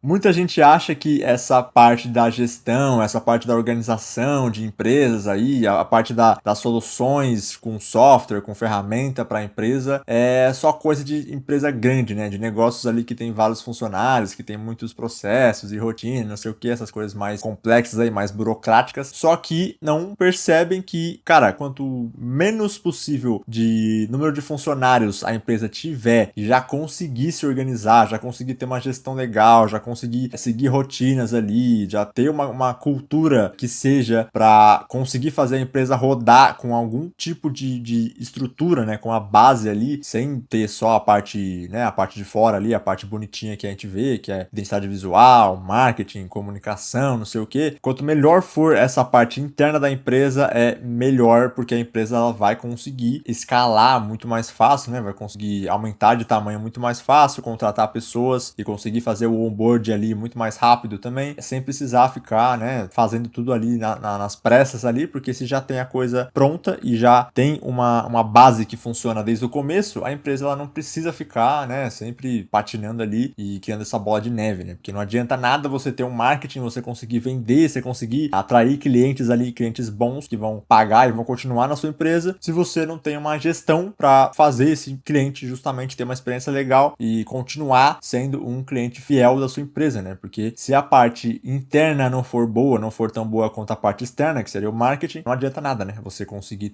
Muita gente acha que essa parte da gestão, essa parte da organização de empresas aí, a parte das soluções com software, com ferramenta para a empresa, é só coisa de empresa grande, né? De negócios ali que tem vários funcionários, que tem muitos processos e rotina, não sei o que, essas coisas mais complexas aí, mais burocráticas. Só que não percebem que, cara, quanto menos possível de número de funcionários a empresa tiver e já conseguir se organizar, já conseguir ter uma gestão legal, já conseguir seguir rotinas ali, já ter uma cultura que seja para conseguir fazer a empresa rodar com algum tipo de estrutura, né, com a base ali, sem ter só a parte, né, a parte de fora ali, a parte bonitinha que a gente vê, que é identidade visual, marketing, comunicação, não sei o que. Quanto melhor for essa parte interna da empresa, é melhor, porque a empresa ela vai conseguir escalar muito mais fácil, né, vai conseguir aumentar de tamanho muito mais fácil, contratar pessoas e conseguir fazer o onboard ali muito mais rápido também, sem precisar ficar, né, fazendo tudo ali nas pressas ali, porque se já tem a coisa pronta e já tem uma base que funciona desde o começo, a empresa ela não precisa ficar, né, sempre patinando ali e criando essa bola de neve, né, porque não adianta nada você ter um marketing, você conseguir vender, você conseguir atrair clientes ali, clientes bons que vão pagar e vão continuar na sua empresa, se você não tem uma gestão para fazer esse cliente justamente ter uma experiência legal e continuar sendo um cliente fiel da sua empresa, né? Porque se a parte interna não for boa, não for tão boa quanto a parte externa, que seria o marketing, não adianta nada, né? Você conseguir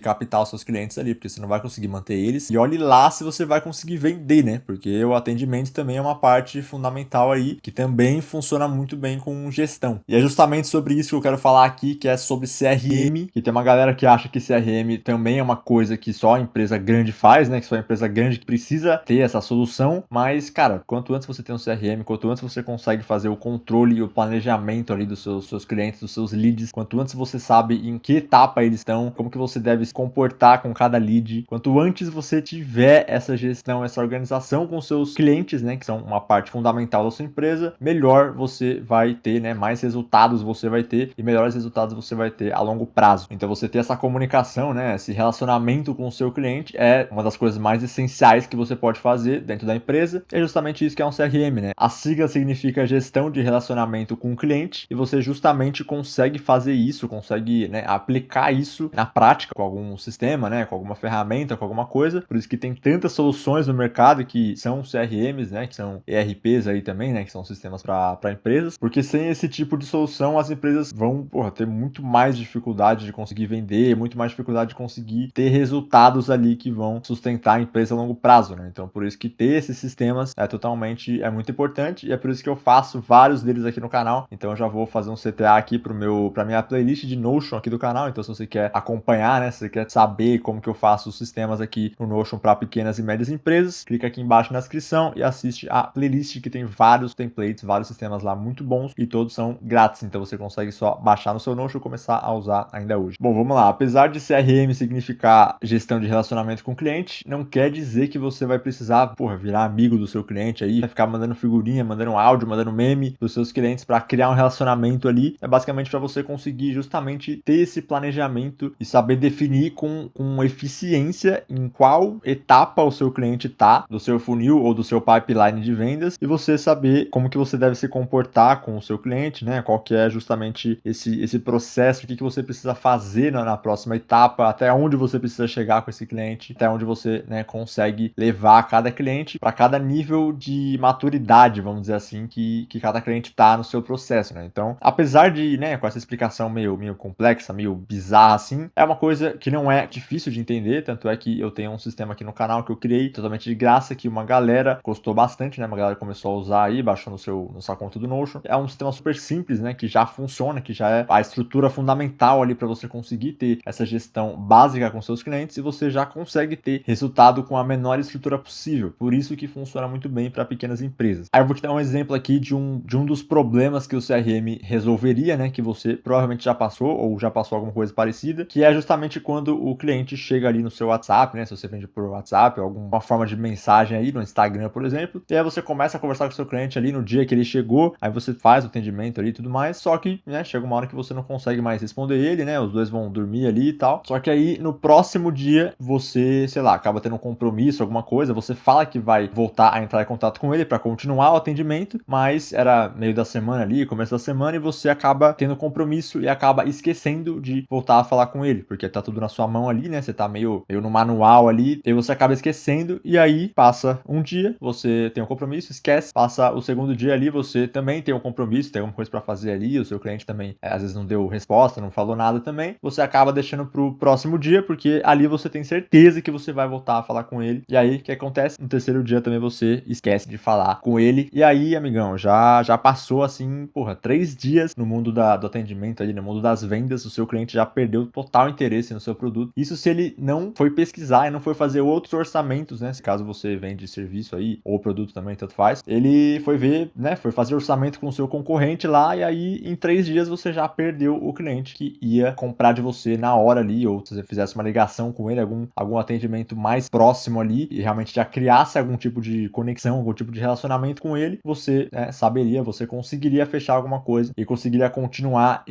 captar os seus clientes ali, porque você não vai conseguir manter eles. E olhe lá se você vai conseguir vender, né? Porque o atendimento também é uma parte fundamental aí, que também funciona muito bem com gestão. E é justamente sobre isso que eu quero falar aqui, que é sobre CRM, que tem uma galera que acha que CRM também é uma coisa que só a empresa grande faz, né? Que só a empresa grande que precisa ter essa solução. Mas, cara, quanto antes você tem um CRM, quanto antes você consegue fazer o controle e o planejamento ali dos seus clientes, dos seus leads, quanto antes você sabe em que etapa eles estão, como que você deve se comportar com cada lead, quanto antes você tiver essa gestão, essa organização com seus clientes, né? Que são uma parte fundamental da sua empresa, melhor você vai ter, né? Mais resultados você vai ter e melhores resultados você vai ter a longo prazo. Então você ter essa comunicação, né? Esse relacionamento com o seu cliente é uma das coisas mais essenciais que você pode fazer dentro da empresa. É justamente isso que é um CRM, né? A sigla significa gestão de relacionamento com o cliente e você justamente consegue fazer isso, consegue, né, aplicar isso na prática com algum sistema, né? Com alguma ferramenta, com alguma coisa. Por isso que tem tantas soluções no mercado que são CRMs, né? Que são ERPs aí também, né? Que são sistemas para empresas. Porque sem esse tipo de solução, as empresas vão, ter muito mais dificuldade de conseguir vender, muito mais dificuldade de conseguir ter resultados ali que vão sustentar a empresa a longo prazo, né? Então, por isso que ter esses sistemas é muito importante e é por isso que eu faço vários deles aqui no canal. Então, eu já vou fazer um CTA aqui para minha playlist de Notion aqui do canal. Então, se você quer acompanhar, né? Se você quer saber como que eu faço os sistemas aqui no Notion para pequenas e médias empresas, clica aqui embaixo na descrição e assiste a playlist que tem vários templates, vários sistemas lá muito bons e todos são grátis. Então, você consegue só baixar no seu Notion e começar a usar ainda hoje. Bom, vamos lá. Apesar de CRM significar gestão de relacionamento com o cliente, não quer dizer que você vai precisar, virar amigo do seu cliente aí, vai ficar mandando figurinha, mandando áudio, mandando meme dos seus clientes para criar um relacionamento ali. É basicamente para você conseguir justamente ter esse planejamento e saber definir com eficiência em qual etapa o seu cliente tá do seu funil ou do seu pipeline de vendas e você saber como que você deve se comportar com o seu cliente, né? Qual que é justamente esse processo, o que você precisa fazer na próxima etapa, até onde você precisa chegar com esse cliente, até onde você, né, consegue levar cada cliente para cada nível de maturidade, vamos dizer assim, que cada cliente está no seu processo, né? Então, apesar de, né, com essa explicação meio complexa, meio bizarra assim, é uma coisa que não é difícil de entender, tanto é que eu tenho um sistema aqui no canal que eu criei totalmente de graça, que uma galera gostou bastante, né? Uma galera começou a usar aí, baixou na sua conta do Notion. É um sistema super simples, né, que já funciona, que já é a estrutura fundamental ali para você conseguir ter essa gestão básica com seus clientes e você já consegue ter resultado com a menor estrutura possível. Por isso que funciona muito bem para pequenas empresas. Aí eu vou te dar um exemplo aqui de um dos problemas que o CRM resolveria, né, que você provavelmente já passou ou já passou alguma coisa parecida, que é justamente quando o cliente chega ali no seu WhatsApp, né, se você vende por WhatsApp, alguma forma de mensagem aí no Instagram, por exemplo, e aí você começa a conversar com o seu cliente ali no dia que ele chegou, aí você faz o atendimento ali e tudo mais, só que, né, chega uma hora que você não consegue mais responder ele, né, os dois vão dormir ali e tal, só que aí no próximo dia você, sei lá, acaba tendo um compromisso, alguma coisa, você fala que vai voltar a entrar em contato com ele para continuar o atendimento atendimento, mas era meio da semana ali, começo da semana, e você acaba tendo compromisso e acaba esquecendo de voltar a falar com ele, porque tá tudo na sua mão ali, né? Você tá meio no manual ali, e você acaba esquecendo, e aí passa um dia, você tem um compromisso, esquece, passa o segundo dia ali, você também tem um compromisso, tem alguma coisa para fazer ali, o seu cliente também às vezes não deu resposta, não falou nada também, você acaba deixando pro próximo dia, porque ali você tem certeza que você vai voltar a falar com ele. E aí, o que acontece? No terceiro dia também você esquece de falar com ele. E aí, amigão, já passou assim, porra, 3 dias no mundo do atendimento ali, no mundo das vendas, o seu cliente já perdeu total interesse no seu produto. Isso se ele não foi pesquisar e não foi fazer outros orçamentos, né? Se caso você vende serviço aí, ou produto também, tanto faz. Ele foi ver, né? Foi fazer orçamento com o seu concorrente lá, e aí em 3 dias você já perdeu o cliente que ia comprar de você na hora ali, ou se você fizesse uma ligação com ele, algum atendimento mais próximo ali, e realmente já criasse algum tipo de conexão, algum tipo de relacionamento com ele, você saberia, você conseguiria fechar alguma coisa e conseguiria continuar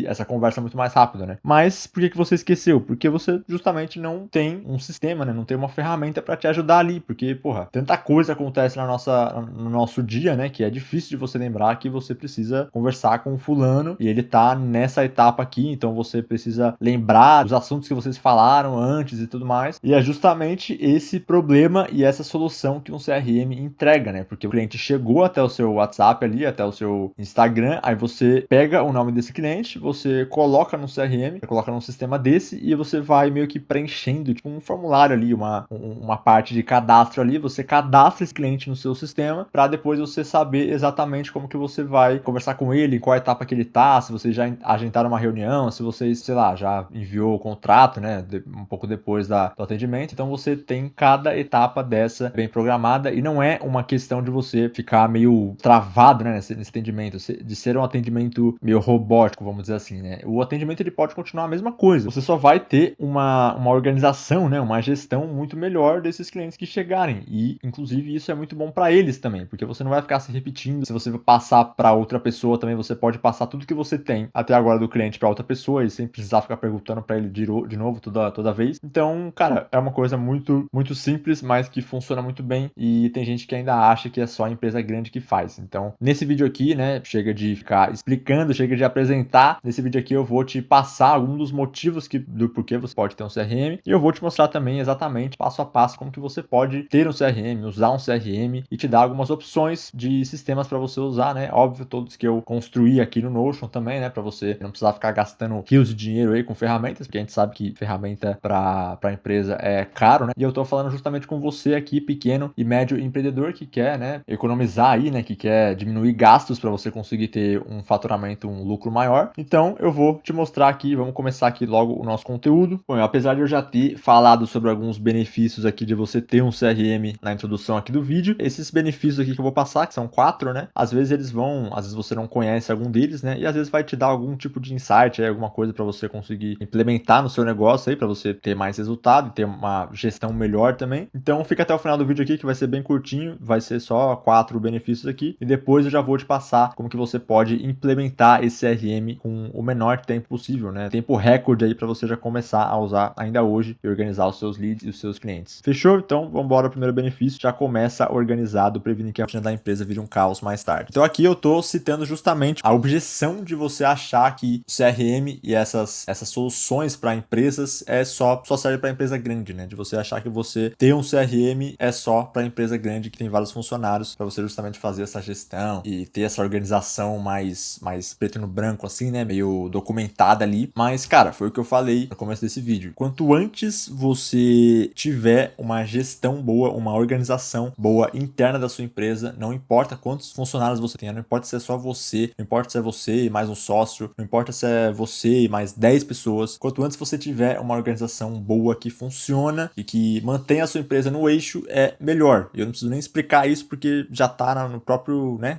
essa conversa muito mais rápido, né? Mas por que você esqueceu? Porque você justamente não tem um sistema, né? Não tem uma ferramenta para te ajudar ali, porque, porra, tanta coisa acontece no nosso dia, né? Que é difícil de você lembrar que você precisa conversar com o fulano e ele tá nessa etapa aqui, então você precisa lembrar os assuntos que vocês falaram antes e tudo mais. E é justamente esse problema e essa solução que um CRM entrega, né? Porque o cliente chegou até o seu WhatsApp ali, até o seu Instagram, aí você pega o nome desse cliente, você coloca no CRM, você coloca num sistema desse e você vai meio que preenchendo tipo um formulário ali, uma parte de cadastro ali, você cadastra esse cliente no seu sistema para depois você saber exatamente como que você vai conversar com ele, em qual etapa que ele tá, se vocês já agendaram uma reunião, se vocês, sei lá, já enviou o contrato, né, um pouco depois do atendimento. Então você tem cada etapa dessa bem programada e não é uma questão de você ficar meio travado, né, nesse atendimento, de ser um atendimento meio robótico, vamos dizer assim, né. O atendimento ele pode continuar a mesma coisa, você só vai ter uma organização, né, uma gestão muito melhor desses clientes que chegarem e, inclusive, isso é muito bom para eles também, porque você não vai ficar se repetindo. Se você passar para outra pessoa também, você pode passar tudo que você tem até agora do cliente para outra pessoa e sem precisar ficar perguntando para ele de novo toda vez. Então, cara, é uma coisa muito, muito simples, mas que funciona muito bem e tem gente que ainda acha que é só a empresa grande que faz. Então, nesse vídeo aqui, né, chega de ficar explicando, chega de apresentar. Nesse vídeo aqui eu vou te passar algum dos motivos do porquê você pode ter um CRM e eu vou te mostrar também exatamente passo a passo como que você pode ter um CRM, usar um CRM e te dar algumas opções de sistemas para você usar, né? Óbvio, todos que eu construí aqui no Notion também, né? Para você não precisar ficar gastando rios de dinheiro aí com ferramentas, porque a gente sabe que ferramenta para empresa é caro, né? E eu tô falando justamente com você aqui, pequeno e médio empreendedor que quer, né, economizar aí, né, que quer diminuir gastos para você conseguir ter um faturamento, um lucro maior. Então, eu vou te mostrar aqui, vamos começar aqui logo o nosso conteúdo. Bom, apesar de eu já ter falado sobre alguns benefícios aqui de você ter um CRM na introdução aqui do vídeo, esses benefícios aqui que eu vou passar, que são 4, né? Às vezes você não conhece algum deles, né? E às vezes vai te dar algum tipo de insight, aí, alguma coisa para você conseguir implementar no seu negócio aí, para você ter mais resultado e ter uma gestão melhor também. Então fica até o final do vídeo aqui que vai ser bem curtinho, vai ser só 4 benefícios aqui e depois eu já vou te passar como que você pode implementar esse CRM com o menor tempo possível, né? Tempo recorde aí para você já começar a usar ainda hoje e organizar os seus leads e os seus clientes. Fechou? Então vamos embora, primeiro benefício, já começa organizado, prevenindo que a rotina da empresa vire um caos mais tarde. Então aqui eu tô citando justamente a objeção de você achar que o CRM e essas soluções para empresas só serve para empresa grande, né? De você achar que você ter um CRM é só para empresa grande que tem vários funcionários, para você justamente fazer essa gestão e ter essa organização mais preto no branco assim, né? Meio documentada ali. Mas, cara, foi o que eu falei no começo desse vídeo. Quanto antes você tiver uma gestão boa, uma organização boa interna da sua empresa, não importa quantos funcionários você tenha, não importa se é só você, não importa se é você e mais um sócio, não importa se é você e mais 10 pessoas, quanto antes você tiver uma organização boa que funciona e que mantém a sua empresa no eixo, é melhor. Eu não preciso nem explicar isso porque já tá no próprio, né,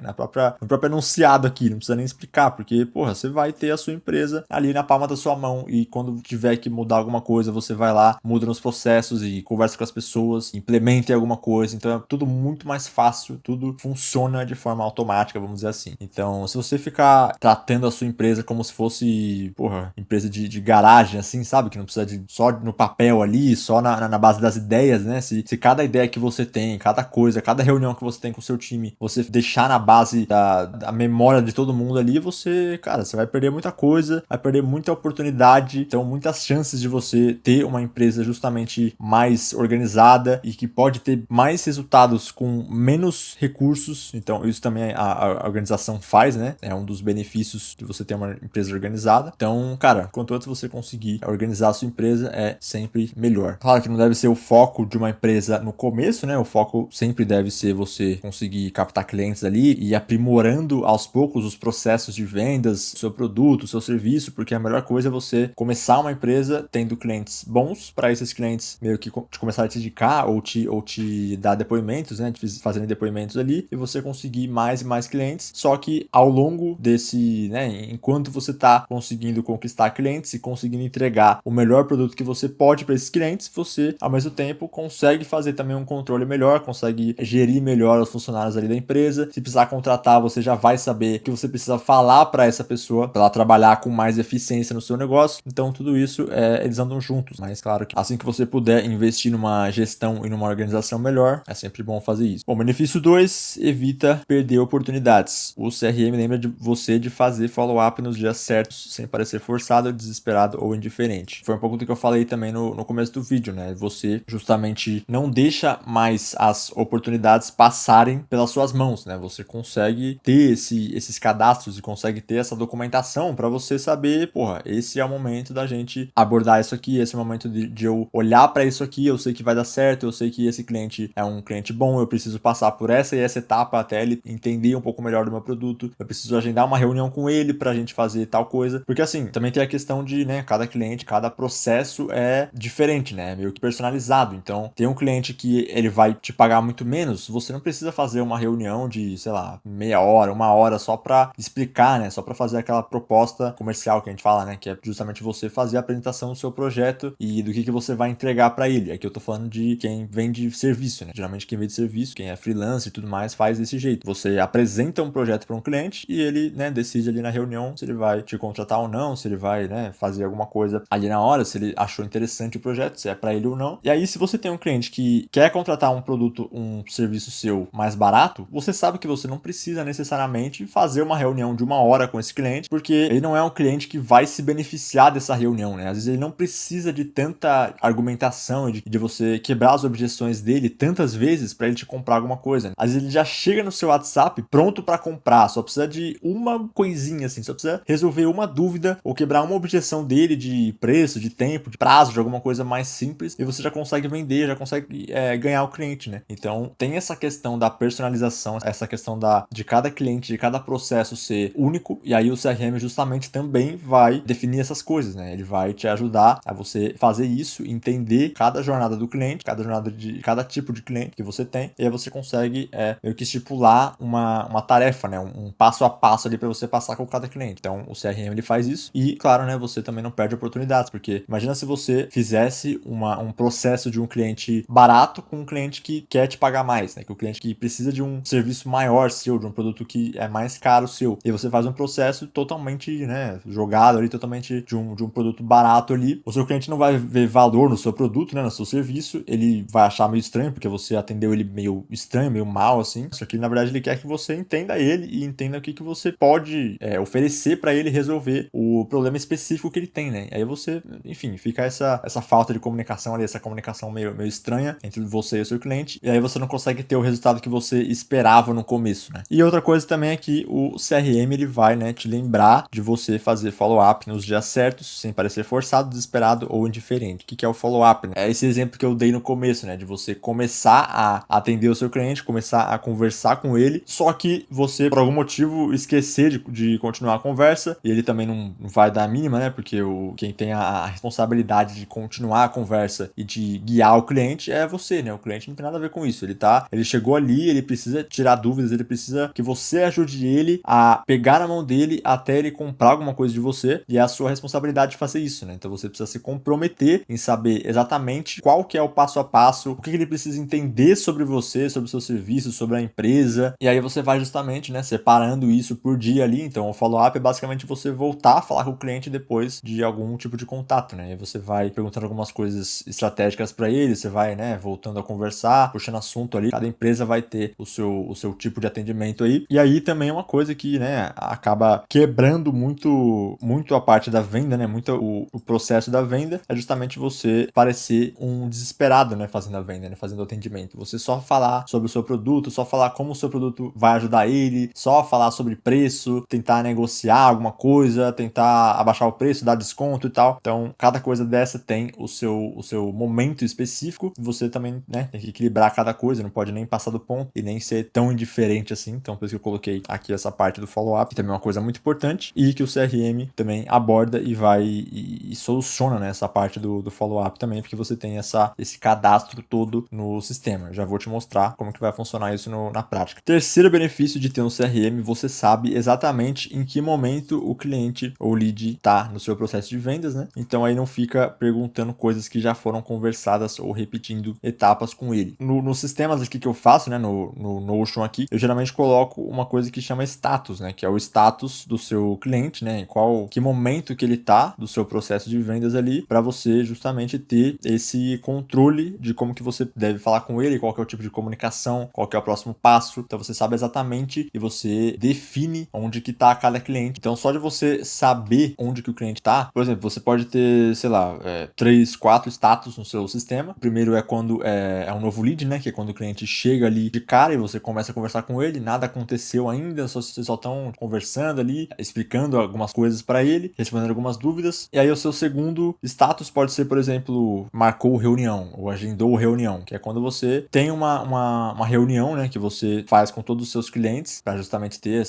no próprio enunciado aqui, não precisa nem explicar, porque, porra, você vai ter a sua empresa ali na palma da sua mão e quando tiver que mudar alguma coisa, você vai lá, muda nos processos e conversa com as pessoas, implementa alguma coisa, então é tudo muito mais fácil, tudo funciona de forma automática, vamos dizer assim. Então, se você ficar tratando a sua empresa como se fosse, porra, empresa de garagem, assim, sabe, que não precisa de só no papel ali, só na base das ideias, né, se cada ideia que você tem, cada coisa, cada reunião que você tem com o seu time, você deixar na base da memória de todo mundo ali, você vai perder muita coisa, vai perder muita oportunidade, então muitas chances de você ter uma empresa justamente mais organizada e que pode ter mais resultados com menos recursos. Então isso também a organização faz, né? É um dos benefícios de você ter uma empresa organizada. Então, cara, quanto antes você conseguir organizar a sua empresa, é sempre melhor. Claro que não deve ser o foco de uma empresa no começo, né? O foco sempre deve ser você conseguir captar clientes ali e aprimorando aos poucos os processos de vendas, seu produto, seu serviço, porque a melhor coisa é você começar uma empresa tendo clientes bons, para esses clientes meio que começar a te indicar ou te dar depoimentos, né? Fazendo depoimentos ali e você conseguir mais e mais clientes. Só que ao longo desse, né? Enquanto você está conseguindo conquistar clientes e conseguindo entregar o melhor produto que você pode para esses clientes, você ao mesmo tempo consegue fazer também um controle melhor, consegue gerir melhor os funcionários ali da empresa. Se precisar contratar, você já vai saber o que você precisa falar para essa pessoa, para ela trabalhar com mais eficiência no seu negócio. Então tudo isso eles andam juntos, mas claro que assim que você puder investir numa gestão e numa organização melhor, é sempre bom fazer isso. Bom, benefício 2, evita perder oportunidades. O CRM lembra de você de fazer follow-up nos dias certos, sem parecer forçado, desesperado ou indiferente. Foi um pouco do que eu falei também no começo do vídeo, né? Você justamente não deixa mais as oportunidades passarem pelas suas mãos, né? Você consegue ter esses cadastros e consegue ter essa documentação para você saber, porra, esse é o momento da gente abordar isso aqui, esse é o momento de eu olhar para isso aqui, eu sei que vai dar certo, eu sei que esse cliente é um cliente bom, eu preciso passar por essa e essa etapa até ele entender um pouco melhor do meu produto, eu preciso agendar uma reunião com ele pra gente fazer tal coisa, porque assim, também tem a questão de, né, cada cliente, cada processo é diferente, né, meio que personalizado. Então, tem um cliente que ele vai te pagar muito menos, você não precisa fazer uma reunião de, sei lá, meia hora, uma hora só pra explicar, né, só pra fazer aquela proposta comercial que a gente fala, né, que é justamente você fazer a apresentação do seu projeto e do que você vai entregar pra ele. Aqui eu tô falando de quem vende serviço, né, geralmente quem vende serviço, quem é freelancer e tudo mais, faz desse jeito. Você apresenta um projeto para um cliente e ele, né, decide ali na reunião se ele vai te contratar ou não, se ele vai, né, fazer alguma coisa ali na hora, se ele achou interessante o projeto, se é para ele ou não. E aí, se você tem um cliente que quer contratar um produto, um serviço seu mais barato, você sabe que você não precisa necessariamente fazer uma reunião de uma hora com esse cliente, porque ele não é um cliente que vai se beneficiar dessa reunião, né? Às vezes ele não precisa de tanta argumentação e de você quebrar as objeções dele tantas vezes para ele te comprar alguma coisa, né? Às vezes ele já chega no seu WhatsApp pronto para comprar, só precisa de uma coisinha assim, só precisa resolver uma dúvida ou quebrar uma objeção dele de preço, de tempo, de prazo, de alguma coisa mais simples e você já consegue vender, já consegue ganhar o cliente, né? Então tem essa questão da personalização, essa questão de cada cliente, de cada processo ser único, e aí o CRM justamente também vai definir essas coisas, né? Ele vai te ajudar a você fazer isso, entender cada jornada do cliente, cada jornada de cada tipo de cliente que você tem, e aí você consegue meio que estipular uma tarefa, né? Um passo a passo ali para você passar com cada cliente. Então o CRM ele faz isso e, claro, né, você também não perde oportunidades, porque imagina se você fizesse um processo de um cliente barato com um cliente que quer te pagar mais, né? Que o cliente que precisa de um serviço maior seu, de um produto que é mais caro seu, e você faz um processo totalmente, né, jogado ali, totalmente de um produto barato ali. O seu cliente não vai ver valor no seu produto, né, no seu serviço, ele vai achar meio estranho, porque você atendeu ele meio estranho, meio mal, assim. Só que, na verdade, ele quer que você entenda ele e entenda o que você pode oferecer para ele resolver o problema específico que ele tem, né? Aí você, enfim, fica essa falta de comunicação ali, essa comunicação meio estranha entre você e o seu cliente, e aí você não consegue ter o resultado que você esperava no começo, né? E outra coisa também é que o CRM, ele vai, né, te lembrar de você fazer follow-up nos dias certos, sem parecer forçado, desesperado ou indiferente. O que é o follow-up, né? É esse exemplo que eu dei no começo, né, de você começar a atender o seu cliente, começar a conversar com ele, só que você, por algum motivo, esquecer de continuar a conversa, e ele também não vai dar a mínima, né, porque quem tem a responsabilidade de continuar a conversa e de guiar o cliente é você, né, o cliente não tem nada a ver com isso, ele chegou ali, ele precisa tirar dúvidas, ele precisa que você ajude ele a pegar na mão dele até ele comprar alguma coisa de você, e é a sua responsabilidade de fazer isso, né, então você precisa se comprometer em saber exatamente qual que é o passo a passo, o que ele precisa entender sobre você, sobre o seu serviço, sobre a empresa, e aí você vai justamente, né, separando isso por dia ali. Então o follow-up é basicamente você voltar a falar com o cliente depois de algum tipo de contato, né, e você vai perguntando algumas coisas estratégicas para ele, você vai, né, voltando a conversar, puxando assunto ali, cada empresa vai ter fazer o seu tipo de atendimento aí. E aí também é uma coisa que, né, acaba quebrando muito a parte da venda, né, muito o processo da venda, é justamente você parecer um desesperado, né, fazendo a venda, né, fazendo o atendimento. Você só falar sobre o seu produto, só falar como o seu produto vai ajudar ele, só falar sobre preço, tentar negociar alguma coisa, tentar abaixar o preço, dar desconto e tal. Então, cada coisa dessa tem o seu momento específico. Você também, né, tem que equilibrar cada coisa, não pode nem passar do ponto e nem ser tão indiferente assim. Então, por isso que eu coloquei aqui essa parte do follow-up, que também é uma coisa muito importante e que o CRM também aborda e vai e soluciona, né, essa parte do follow-up também, porque você tem esse cadastro todo no sistema. Já vou te mostrar como que vai funcionar isso na prática. Terceiro benefício de ter um CRM, você sabe exatamente em que momento o cliente ou lead está no seu processo de vendas, né? Então aí não fica perguntando coisas que já foram conversadas ou repetindo etapas com ele. Nos sistemas aqui que eu faço, né, no Notion aqui, eu geralmente coloco uma coisa que chama status, né, que é o status do seu cliente, né, que momento que ele tá do seu processo de vendas ali, para você justamente ter esse controle de como que você deve falar com ele, qual que é o tipo de comunicação, qual que é o próximo passo. Então você sabe exatamente e você define onde que tá cada cliente. Então só de você saber onde que o cliente tá, por exemplo, você pode ter, sei lá, 3, 4 status no seu sistema. O primeiro é quando é um novo lead, né, que é quando o cliente chega ali de cara e você começa a conversar com ele, nada aconteceu ainda, vocês só estão conversando ali, explicando algumas coisas para ele, respondendo algumas dúvidas. E aí o seu segundo status pode ser, por exemplo, marcou reunião ou agendou reunião, que é quando você tem uma reunião, né, que você faz com todos os seus clientes para justamente ter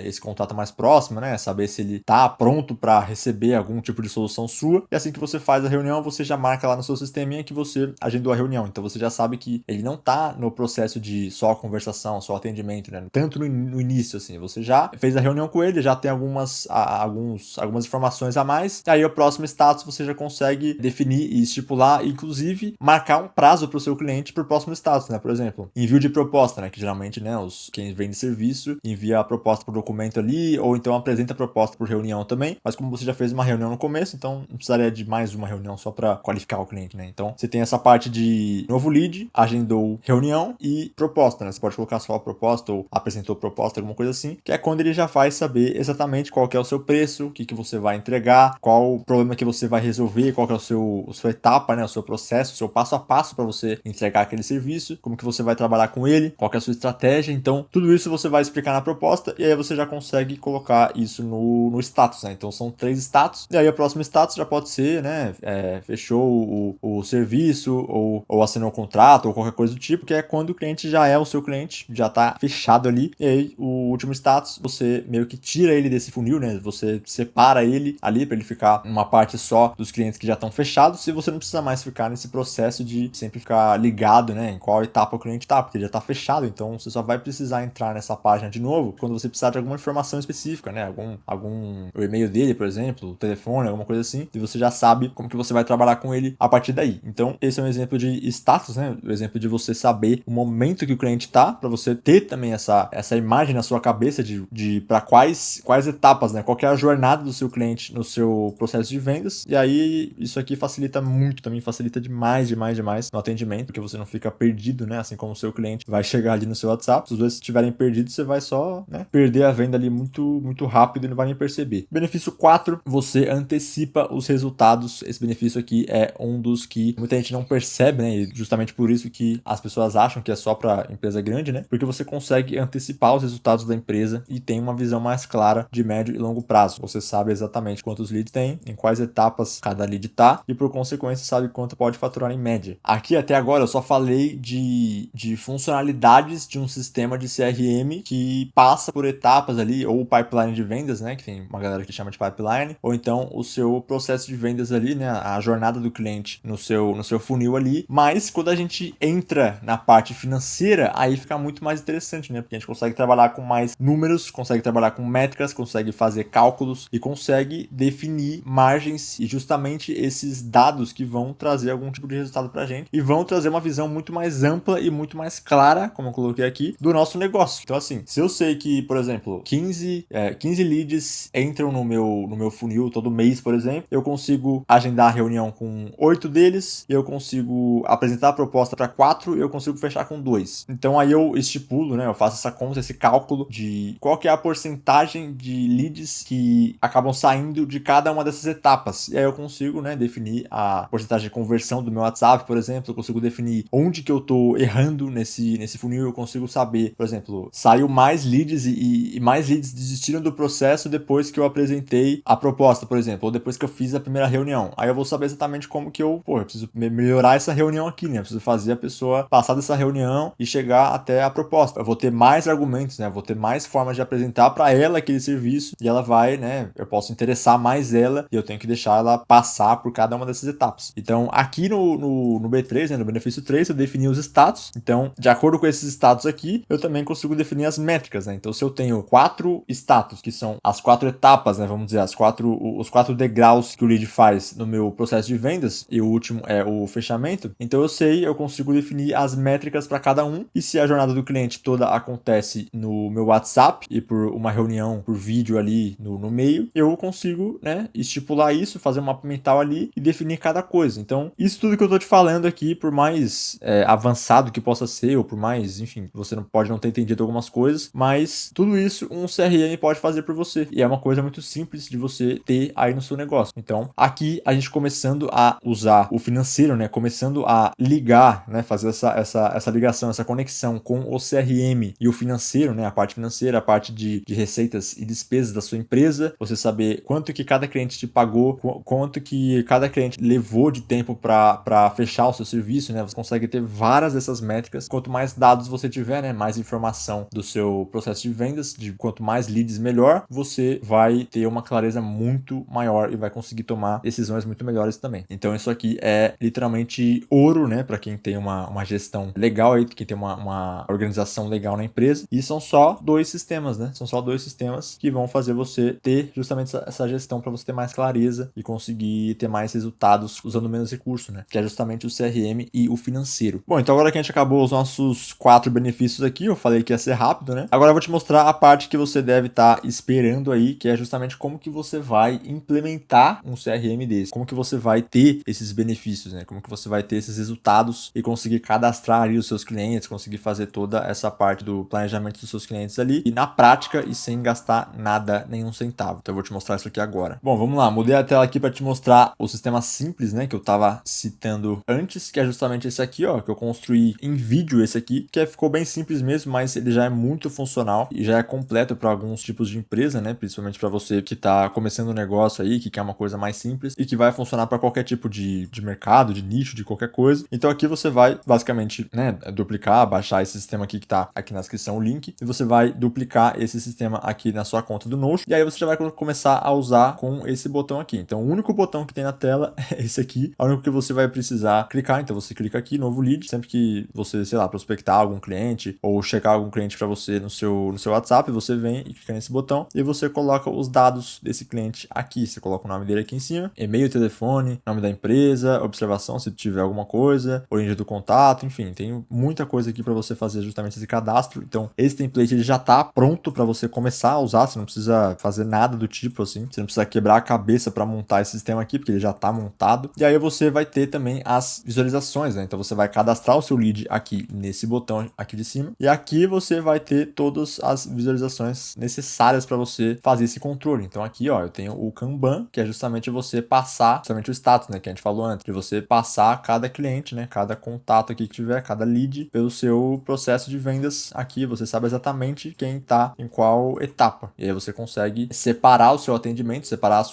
esse contato mais próximo, né, saber se ele tá pronto para receber algum tipo de solução sua. E assim que você faz a reunião, você já marca lá no seu sisteminha que você agendou a reunião. Então você já sabe que ele não tá no processo de só conversação, só atendimento, né, tanto no início assim. Você já fez a reunião com ele, já tem algumas informações a mais. Aí o próximo status você já consegue definir e estipular, inclusive marcar um prazo para o seu cliente para o próximo status, né? Por exemplo, envio de proposta, né? Que geralmente, né, quem vende serviço envia a proposta por documento ali, ou então apresenta a proposta por reunião também. Mas como você já fez uma reunião no começo, então não precisaria de mais uma reunião só para qualificar o cliente, né? Então você tem essa parte de novo lead, agendou reunião e proposta, né? Você pode colocar só a proposta ou apresentou proposta, alguma coisa assim, que é quando ele já vai saber exatamente qual que é o seu preço, o que você vai entregar, qual o problema que você vai resolver, qual que é a sua etapa, né, o seu processo, o seu passo a passo para você entregar aquele serviço, como que você vai trabalhar com ele, qual que é a sua estratégia. Então, tudo isso você vai explicar na proposta e aí você já consegue colocar isso no status, né? Então, são 3 status e aí o próximo status já pode ser, né, fechou o serviço ou assinou o contrato ou qualquer coisa do tipo, que é quando o cliente já é o seu cliente, já tá fechado ali. E aí, o último status, você meio que tira ele desse funil, né? Você separa ele ali para ele ficar uma parte só dos clientes que já estão fechados e você não precisa mais ficar nesse processo de sempre ficar ligado, né, em qual etapa o cliente tá, porque ele já tá fechado. Então você só vai precisar entrar nessa página de novo quando você precisar de alguma informação específica, né? O e-mail dele, por exemplo, o telefone, alguma coisa assim, e você já sabe como que você vai trabalhar com ele a partir daí. Então, esse é um exemplo de status, né? O exemplo de você saber o momento que o cliente tá, para você ter também essa imagem na sua cabeça de para quais etapas, né? Qual que é a jornada do seu cliente no seu processo de vendas. E aí, isso aqui facilita muito, também facilita demais no atendimento, porque você não fica perdido, né? Assim como o seu cliente vai chegar ali no seu WhatsApp. Se os dois estiverem perdidos, você vai só, né, perder a venda ali muito rápido e não vai nem perceber. Benefício 4, você antecipa os resultados. Esse benefício aqui é um dos que muita gente não percebe, né? E justamente por isso que as pessoas acham que é só para empresa grande, né? Porque você consegue antecipar os resultados da empresa e tem uma visão mais clara de médio e longo prazo. Você sabe exatamente quantos leads tem, em quais etapas cada lead tá e por consequência sabe quanto pode faturar em média. Aqui até agora eu só falei de funcionalidades de um sistema de CRM que passa por etapas ali, ou o pipeline de vendas, né, que tem uma galera que chama de pipeline, ou então o seu processo de vendas ali, né, a jornada do cliente no seu funil ali. Mas quando a gente entra na parte financeira, aí fica muito mais interessante, né, porque a gente consegue trabalhar com mais números, consegue trabalhar com métricas, consegue fazer cálculos e consegue definir margens e justamente esses dados que vão trazer algum tipo de resultado pra gente e vão trazer uma visão muito mais ampla e muito mais clara, como eu coloquei aqui, do nosso negócio. Então assim, se eu sei que, por exemplo, 15 leads entram no meu funil todo mês, por exemplo, eu consigo agendar a reunião com 8 deles, eu consigo apresentar a proposta para 4 e eu consigo fechar com 2. Então Então aí eu estipulo, né, eu faço essa conta, esse cálculo de qual que é a porcentagem de leads que acabam saindo de cada uma dessas etapas. E aí eu consigo, né, definir a porcentagem de conversão do meu WhatsApp, por exemplo, eu consigo definir onde que eu tô errando nesse funil, eu consigo saber, por exemplo, saiu mais leads e mais leads desistiram do processo depois que eu apresentei a proposta, por exemplo, ou depois que eu fiz a primeira reunião. Aí eu vou saber exatamente como que eu preciso melhorar essa reunião aqui, né? Eu preciso fazer a pessoa passar dessa reunião e chegar até a proposta. Eu vou ter mais argumentos, né? Eu vou ter mais formas de apresentar para ela aquele serviço e ela vai, né? Eu posso interessar mais ela e eu tenho que deixar ela passar por cada uma dessas etapas. Então, aqui no B3, né? No benefício 3, eu defini os status. Então, de acordo com esses status aqui, eu também consigo definir as métricas, né? Então, se eu tenho 4 status, que são as 4 etapas, né? Vamos dizer, os 4 degraus que o lead faz no meu processo de vendas, e o último é o fechamento, então eu consigo definir as métricas para cada um, e se a jornada do cliente toda acontece no meu WhatsApp e por uma reunião por vídeo ali no meio, eu consigo, né, estipular isso, fazer um mapa mental ali e definir cada coisa. Então, isso tudo que eu tô te falando aqui, por mais avançado que possa ser, ou por mais, enfim, você pode não ter entendido algumas coisas, mas tudo isso um CRM pode fazer por você, e é uma coisa muito simples de você ter aí no seu negócio. Então, aqui a gente começando a usar o financeiro, né, começando a ligar, né, fazer essa ligação, essa conexão com o CRM e o financeiro, né, a parte financeira, a parte de receitas e despesas da sua empresa, você saber quanto que cada cliente te pagou, quanto que cada cliente levou de tempo para fechar o seu serviço, né, você consegue ter várias dessas métricas. Quanto mais dados você tiver, né, mais informação do seu processo de vendas, de quanto mais leads melhor, você vai ter uma clareza muito maior e vai conseguir tomar decisões muito melhores também. Então isso aqui é literalmente ouro, né, para quem tem uma gestão legal aí, quem tem uma organização legal na empresa. E são só 2 sistemas, né? São só 2 sistemas que vão fazer você ter justamente essa gestão para você ter mais clareza e conseguir ter mais resultados usando menos recursos, né? Que é justamente o CRM e o financeiro. Bom, então agora que a gente acabou os nossos 4 benefícios aqui, eu falei que ia ser rápido, né? Agora eu vou te mostrar a parte que você deve estar esperando aí, que é justamente como que você vai implementar um CRM desse, como que você vai ter esses benefícios, né? Como que você vai ter esses resultados e conseguir cadastrar ali os seus clientes, conseguir fazer toda essa parte do planejamento dos seus clientes ali e na prática e sem gastar nada, nenhum centavo. Então eu vou te mostrar isso aqui agora. Bom, vamos lá, mudei a tela aqui para te mostrar o sistema simples, né, que eu tava citando antes, que é justamente esse aqui, ó, que eu construí em vídeo esse aqui, que ficou bem simples mesmo, mas ele já é muito funcional e já é completo para alguns tipos de empresa, né, principalmente para você que tá começando um negócio aí, que quer uma coisa mais simples e que vai funcionar para qualquer tipo de mercado, de nicho, de qualquer coisa. Então aqui você vai basicamente, né, duplicar, baixar esse sistema aqui que tá aqui na descrição, o link, e você vai duplicar esse sistema aqui na sua conta do Notion, e aí você já vai começar a usar com esse botão aqui. Então o único botão que tem na tela é esse aqui, é o único que você vai precisar clicar. Então você clica aqui, novo lead, sempre que você, sei lá, prospectar algum cliente ou checar algum cliente para você no seu WhatsApp, você vem e clica nesse botão e você coloca os dados desse cliente aqui. Você coloca o nome dele aqui em cima, e-mail, telefone, nome da empresa, observação se tiver alguma coisa, origem do contato, enfim, tem muita coisa aqui para você fazer justamente esse cadastro. Então esse template ele já tá pronto para você começar a usar, você não precisa fazer nada do tipo assim, você não precisa quebrar a cabeça para montar esse sistema aqui, porque ele já tá montado. E aí você vai ter também as visualizações, né? Então você vai cadastrar o seu lead aqui nesse botão aqui de cima, e aqui você vai ter todas as visualizações necessárias para você fazer esse controle. Então aqui, ó, eu tenho o Kanban, que é justamente você passar, justamente o status, né, que a gente falou antes, de você passar cada cliente, né, cada contato aqui que tiver, cada lead, pelo seu processo de vendas aqui, você sabe exatamente quem tá em qual etapa. E aí você consegue separar o seu atendimento, separar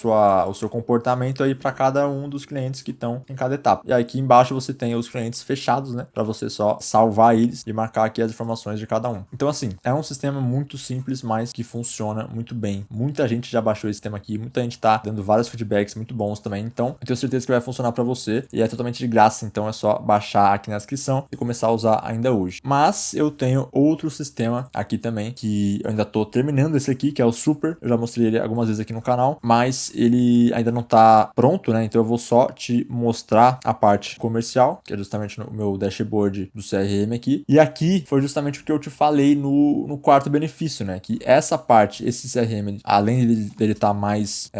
o seu comportamento aí para cada um dos clientes que estão em cada etapa. E aí aqui embaixo você tem os clientes fechados, né, para você só salvar eles e marcar aqui as informações de cada um. Então assim, é um sistema muito simples, mas que funciona muito bem. Muita gente já baixou esse sistema aqui, muita gente tá dando vários feedbacks muito bons também. Então, eu tenho certeza que vai funcionar para você e é totalmente de graça, então é só baixar aqui na descrição e começar a usar ainda hoje. Mas eu tenho outro sistema aqui também, que eu ainda tô terminando esse aqui, que é o Super. Eu já mostrei ele algumas vezes aqui no canal, mas ele ainda não tá pronto, né? Então eu vou só te mostrar a parte comercial, que é justamente no meu dashboard do CRM aqui. E aqui foi justamente o que eu te falei no quarto benefício, né? Que essa parte, esse CRM, além dele tá mais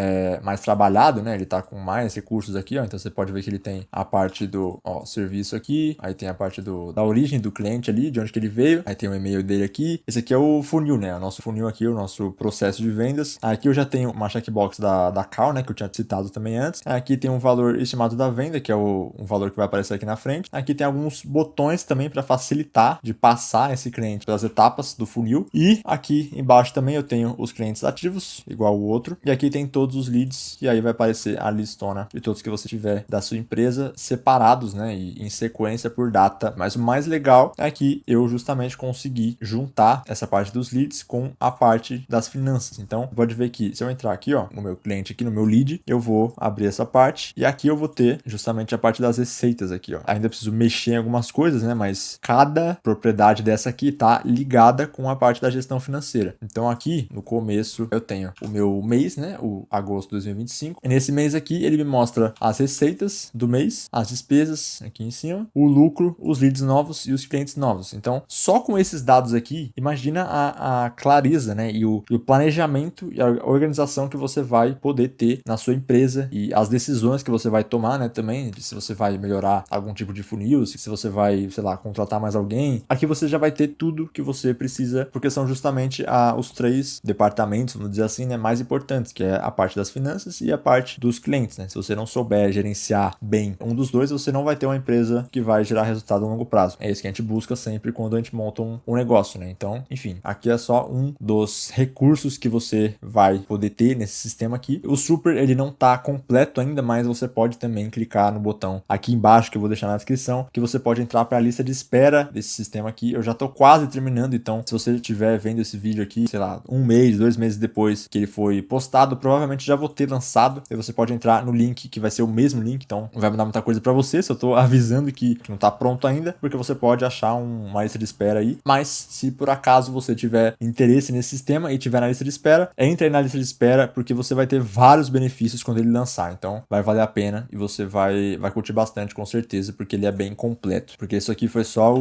trabalhado, né? Ele tá com mais recursos aqui, ó. Então você pode ver que ele tem a parte do serviço aqui, aí tem a parte da origem do cliente, cliente ali, de onde que ele veio. Aí tem o e-mail dele aqui. Esse aqui é o funil, né? O nosso funil aqui, o nosso processo de vendas. Aqui eu já tenho uma checkbox da Cal, né? Que eu tinha citado também antes. Aqui tem um valor estimado da venda, que é um valor que vai aparecer aqui na frente. Aqui tem alguns botões também para facilitar de passar esse cliente pelas etapas do funil. E aqui embaixo também eu tenho os clientes ativos, igual o outro. E aqui tem todos os leads, e aí vai aparecer a listona de todos que você tiver da sua empresa separados, né? E em sequência por data. Mas o mais legal é que eu justamente consegui juntar essa parte dos leads com a parte das finanças. Então, pode ver que se eu entrar aqui, ó, no meu cliente aqui, no meu lead, eu vou abrir essa parte e aqui eu vou ter justamente a parte das receitas aqui, ó. Ainda preciso mexer em algumas coisas, né? Mas cada propriedade dessa aqui tá ligada com a parte da gestão financeira. Então, aqui no começo eu tenho o meu mês, né? O agosto de 2025. E nesse mês aqui ele me mostra as receitas do mês, as despesas aqui em cima, o lucro, os leads novos e os clientes novos. Então, só com esses dados aqui, imagina a clareza, né? E o planejamento e a organização que você vai poder ter na sua empresa e as decisões que você vai tomar, né? Também, se você vai melhorar algum tipo de funil, se você vai, sei lá, contratar mais alguém. Aqui você já vai ter tudo que você precisa, porque são justamente os 3 departamentos, vamos dizer assim, né? Mais importantes, que é a parte das finanças e a parte dos clientes, né? Se você não souber gerenciar bem um dos dois, você não vai ter uma empresa que vai gerar resultado a longo prazo. É isso que a gente busca sempre quando a gente monta um negócio, né? Então, enfim, aqui é só um dos recursos que você vai poder ter nesse sistema aqui. O Super, ele não tá completo ainda, mas você pode também clicar no botão aqui embaixo, que eu vou deixar na descrição, que você pode entrar para a lista de espera desse sistema aqui. Eu já tô quase terminando, então se você estiver vendo esse vídeo aqui, sei lá, 1 mês, 2 meses depois que ele foi postado, provavelmente já vou ter lançado. E você pode entrar no link, que vai ser o mesmo link, então não vai mudar muita coisa para você, se eu tô avisando que não tá pronto ainda, porque você pode achar uma lista de espera aí. Mas se por acaso você tiver interesse nesse sistema e tiver na lista de espera, entre aí na lista de espera, porque você vai ter vários benefícios quando ele lançar. Então vai valer a pena e você vai curtir bastante, com certeza, porque ele é bem completo. Porque isso aqui foi só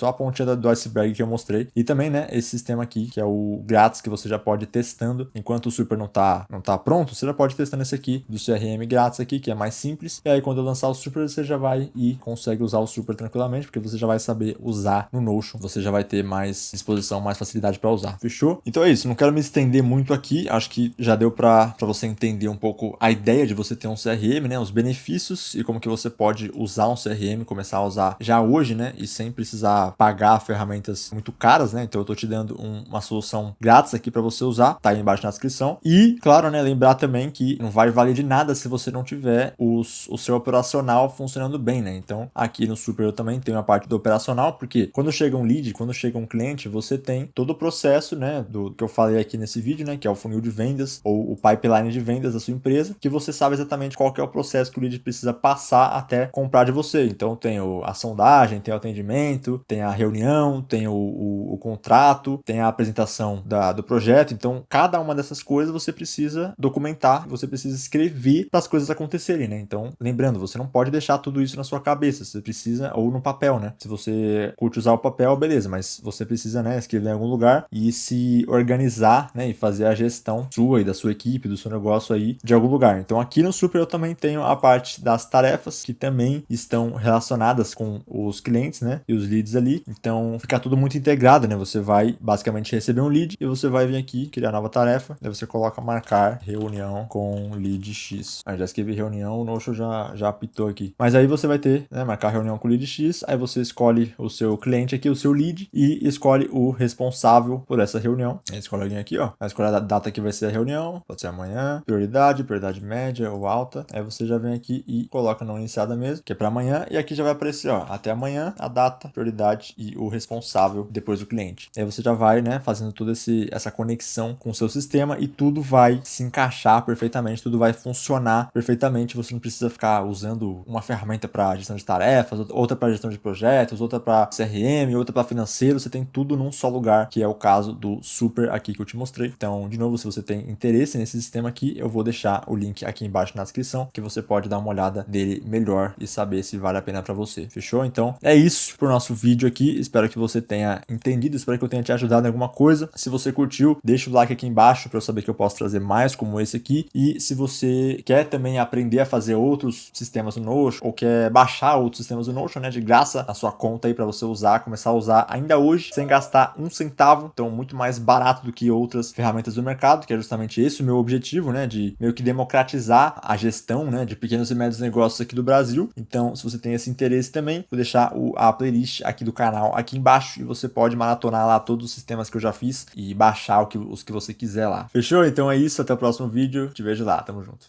a pontinha do iceberg que eu mostrei. E também, né, esse sistema aqui, que é o grátis, que você já pode ir testando. Enquanto o Super não tá pronto, você já pode ir testando esse aqui, do CRM grátis aqui, que é mais simples. E aí quando eu lançar o Super, você já vai e consegue usar o Super tranquilamente, porque você já vai saber usar no Notion. Você já vai ter mais disposição, mais facilidade para usar. Fechou? Então é isso, não quero me estender muito aqui. Acho que já deu para você entender um pouco a ideia de você ter um CRM, né, os benefícios e como que você pode usar um CRM, começar a usar já hoje, né, e sem precisar pagar ferramentas muito caras, né? Então eu tô te dando uma solução grátis aqui para você usar, tá aí embaixo na descrição. E, claro, né, lembrar também que não vai valer de nada se você não tiver o seu operacional funcionando bem, né? Então, aqui no Super eu também tenho a parte do operacional, porque quando chega um lead, quando chega um cliente, você tem todo o processo, né, do que eu falei aqui nesse vídeo, né, que é o funil de vendas ou o pipeline de vendas da sua empresa, que você sabe exatamente qual que é o processo que o lead precisa passar até comprar de você. Então, tem a sondagem, tem o atendimento, tem a reunião, tem o contrato, tem a apresentação do projeto. Então, cada uma dessas coisas você precisa documentar, você precisa escrever para as coisas acontecerem, né? Então, lembrando, você não pode deixar tudo isso na sua cabeça, você precisa, ou no papel, né? Se você curte usar o papel, beleza, mas você precisa, né, escrever em algum lugar e se organizar, né, e fazer a gestão sua e da sua equipe, do seu negócio aí de algum lugar. Então, aqui no Super eu também tenho a parte das tarefas que também estão relacionadas com os clientes, né, e os leads ali. Então, fica tudo muito integrado, né? Você vai basicamente receber um lead e você vai vir aqui criar nova tarefa. Daí você coloca marcar reunião com lead X. Aí já escrevi reunião, o Notion já apitou aqui. Mas aí você vai ter, né, marcar reunião com lead X. Aí você escolhe o seu cliente aqui, o seu lead, e escolhe o responsável por essa reunião. Aí escolhe alguém aqui, ó. Vai escolher a data que vai ser a reunião. Pode ser amanhã. Prioridade média ou alta. Aí você já vem aqui e coloca não iniciada mesmo, que é para amanhã. E aqui já vai aparecer, ó, até amanhã, a data, prioridade e o responsável depois do cliente. Aí você já vai, né, fazendo toda essa conexão com o seu sistema e tudo vai se encaixar perfeitamente, tudo vai funcionar perfeitamente. Você não precisa ficar usando uma ferramenta para gestão de tarefas, outra para gestão de projetos, outra para CRM, outra para financeiro. Você tem tudo num só lugar, que é o caso do Super aqui que eu te mostrei. Então, de novo, se você tem interesse nesse sistema aqui, eu vou deixar o link aqui embaixo na descrição, que você pode dar uma olhada dele melhor e saber se vale a pena para você. Fechou? Então, é isso pro nosso vídeo aqui. Espero que você tenha entendido, espero que eu tenha te ajudado em alguma coisa. Se você curtiu, deixa o like aqui embaixo para eu saber que eu posso trazer mais como esse aqui. E se você quer também aprender a fazer outros sistemas no Notion ou quer baixar outros sistemas no Notion, né, de graça na sua conta aí para você usar, começar a usar ainda hoje, sem gastar um centavo. Então, muito mais barato do que outras ferramentas do mercado, que é justamente esse o meu objetivo, né? De meio que democratizar a gestão, né? De pequenos e médios negócios aqui do Brasil. Então, se você tem esse interesse também, vou deixar a playlist aqui do canal aqui embaixo e você pode maratonar lá todos os sistemas que eu já fiz e baixar os que você quiser lá. Fechou? Então é isso, até o próximo vídeo. Te vejo lá, tamo junto.